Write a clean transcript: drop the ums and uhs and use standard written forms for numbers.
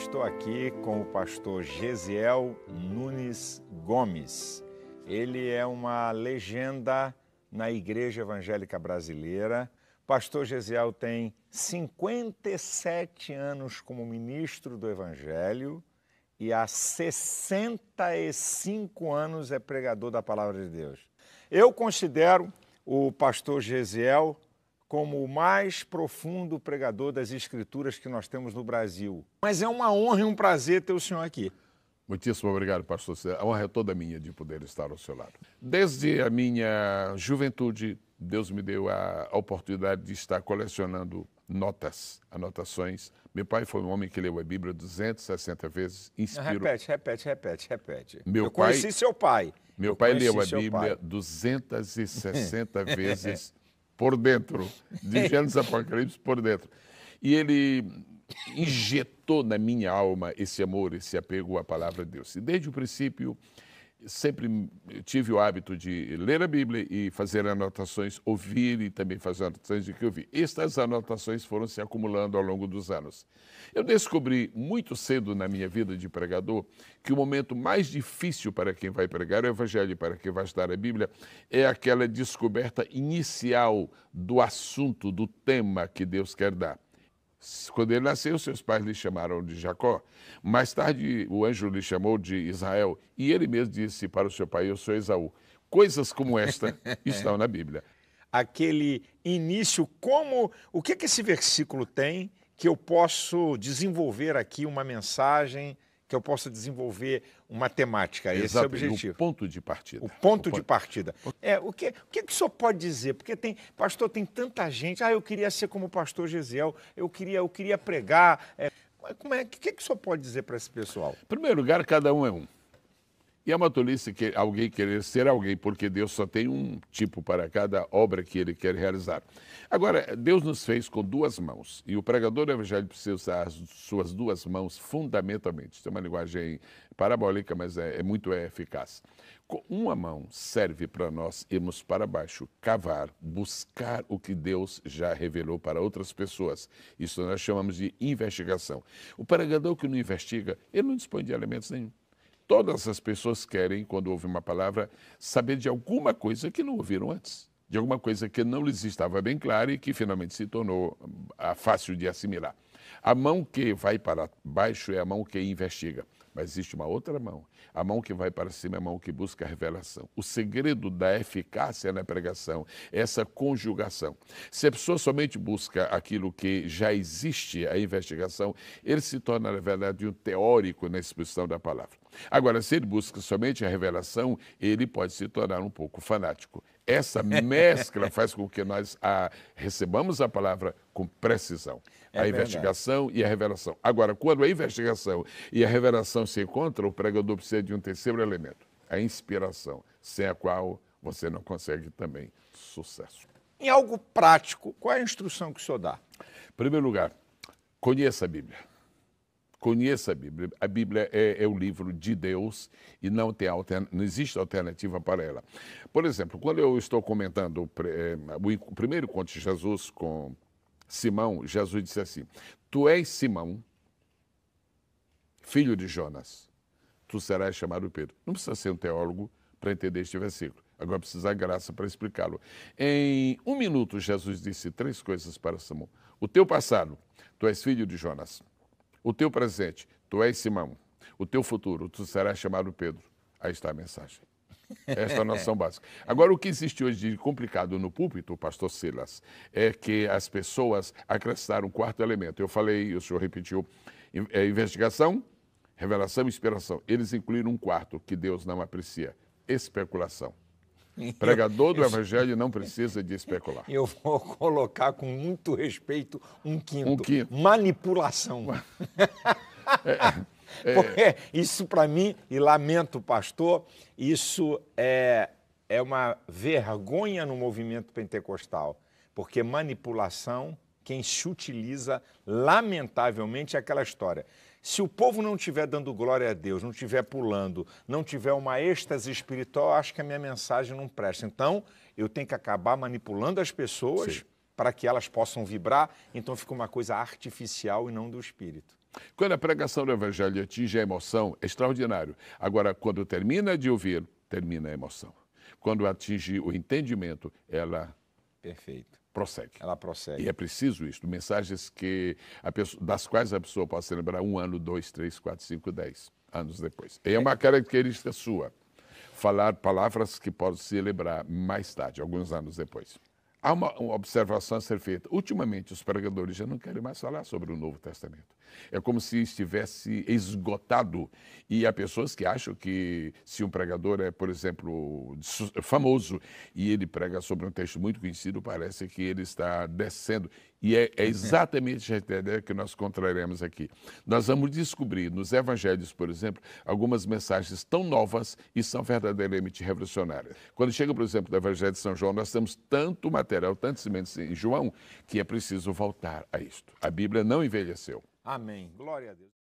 Estou aqui com o pastor Gesiel Nunes Gomes. Ele é uma legenda na Igreja Evangélica Brasileira. Pastor Gesiel tem 57 anos como ministro do Evangelho e há 65 anos é pregador da Palavra de Deus. Eu considero o pastor Gesiel como o mais profundo pregador das Escrituras que nós temos no Brasil. Mas é uma honra e um prazer ter o senhor aqui. Muitíssimo obrigado, pastor. A honra é toda minha de poder estar ao seu lado. Desde a minha juventude, Deus me deu a oportunidade de estar colecionando anotações. Meu pai foi um homem que leu a Bíblia 260 vezes. Repete. Eu conheci seu pai. Meu pai leu a Bíblia 260 vezes por dentro, de Gênesis Apocalipse por dentro. E ele injetou na minha alma esse amor, esse apego à palavra de Deus. E desde o princípio, sempre tive o hábito de ler a Bíblia e fazer anotações, ouvir e também fazer anotações do que eu vi. Estas anotações foram se acumulando ao longo dos anos. Eu descobri muito cedo na minha vida de pregador que o momento mais difícil para quem vai pregar o Evangelho, para quem vai estudar a Bíblia, é aquela descoberta inicial do assunto, do tema que Deus quer dar. Quando ele nasceu, seus pais lhe chamaram de Jacó. Mais tarde, o anjo lhe chamou de Israel. E ele mesmo disse para o seu pai, eu sou Esaú. Coisas como esta estão na Bíblia. Aquele início, o que esse versículo tem que eu posso desenvolver aqui uma mensagem, que eu possa desenvolver uma temática? Exato, esse é o objetivo. O ponto de partida. O ponto de partida. O que o senhor pode dizer? Porque pastor, tem tanta gente. Eu queria ser como o pastor Gesiel, eu queria pregar. O que o senhor pode dizer para esse pessoal? Em primeiro lugar, cada um é um. E é uma tolice que alguém querer ser alguém, porque Deus só tem um tipo para cada obra que ele quer realizar. Agora, Deus nos fez com duas mãos, e o pregador do Evangelho precisa usar as suas duas mãos fundamentalmente. Isso é uma linguagem parabólica, mas é muito eficaz. Com uma mão serve para nós irmos para baixo, cavar, buscar o que Deus já revelou para outras pessoas. Isso nós chamamos de investigação. O pregador que não investiga, ele não dispõe de elementos nenhum. Todas as pessoas querem, quando ouvem uma palavra, saber de alguma coisa que não ouviram antes, de alguma coisa que não lhes estava bem clara e que finalmente se tornou fácil de assimilar. A mão que vai para baixo é a mão que investiga, mas existe uma outra mão. A mão que vai para cima é a mão que busca a revelação. O segredo da eficácia na pregação é essa conjugação. Se a pessoa somente busca aquilo que já existe, a investigação, ele se torna, na verdade, um teórico na exposição da palavra. Agora, se ele busca somente a revelação, ele pode se tornar um pouco fanático. Essa mescla faz com que nós recebamos a palavra com precisão. A investigação e a revelação. Agora, quando a investigação e a revelação se encontram, o pregador precisa de um terceiro elemento, a inspiração, sem a qual você não consegue também sucesso. Em algo prático, qual é a instrução que o senhor dá? Em primeiro lugar, conheça a Bíblia. Conheça a Bíblia. A Bíblia é o livro de Deus e não existe alternativa para ela. Por exemplo, quando eu estou comentando o primeiro conto de Jesus com Simão, Jesus disse assim, tu és Simão, filho de Jonas, tu serás chamado Pedro. Não precisa ser um teólogo para entender este versículo. Agora precisa de graça para explicá-lo. Em 1 minuto, Jesus disse 3 coisas para Simão. O teu passado, tu és filho de Jonas. O teu presente, tu és Simão. O teu futuro, tu serás chamado Pedro. Aí está a mensagem. Esta é a noção básica. Agora, o que existe hoje de complicado no púlpito, pastor Silas, é que as pessoas acrescentaram um quarto elemento. Eu falei, o senhor repetiu, investigação, revelação e inspiração. Eles incluíram um quarto que Deus não aprecia, especulação. Pregador do Evangelho não precisa de especular. Eu vou colocar com muito respeito um quinto. Manipulação. Porque isso para mim, e lamento, pastor, isso é uma vergonha no movimento pentecostal. Porque manipulação, quem se utiliza, lamentavelmente, é aquela história. Se o povo não estiver dando glória a Deus, não estiver pulando, não tiver uma êxtase espiritual, acho que a minha mensagem não presta. Então, eu tenho que acabar manipulando as pessoas para que elas possam vibrar, então fica uma coisa artificial e não do espírito. Quando a pregação do evangelho atinge a emoção, é extraordinário. Agora, quando termina de ouvir, termina a emoção. Quando atinge o entendimento, ela Perfeito. prossegue. Ela prossegue. E é preciso isso, mensagens das quais a pessoa pode se lembrar 1 ano, 2, 3, 4, 5, 10 anos depois. E é uma característica sua, falar palavras que podem se lembrar mais tarde, alguns anos depois. Há uma observação a ser feita. Ultimamente, os pregadores já não querem mais falar sobre o Novo Testamento. É como se estivesse esgotado. E há pessoas que acham que se um pregador é, por exemplo, famoso e ele prega sobre um texto muito conhecido, parece que ele está descendo. E é exatamente a ideia que nós contraremos aqui. Nós vamos descobrir nos evangelhos, por exemplo, algumas mensagens tão novas e são verdadeiramente revolucionárias. Quando chega, por exemplo, do Evangelho de São João, nós temos tanto material, tantos cimentos em João, que é preciso voltar a isto. A Bíblia não envelheceu. Amém. Glória a Deus.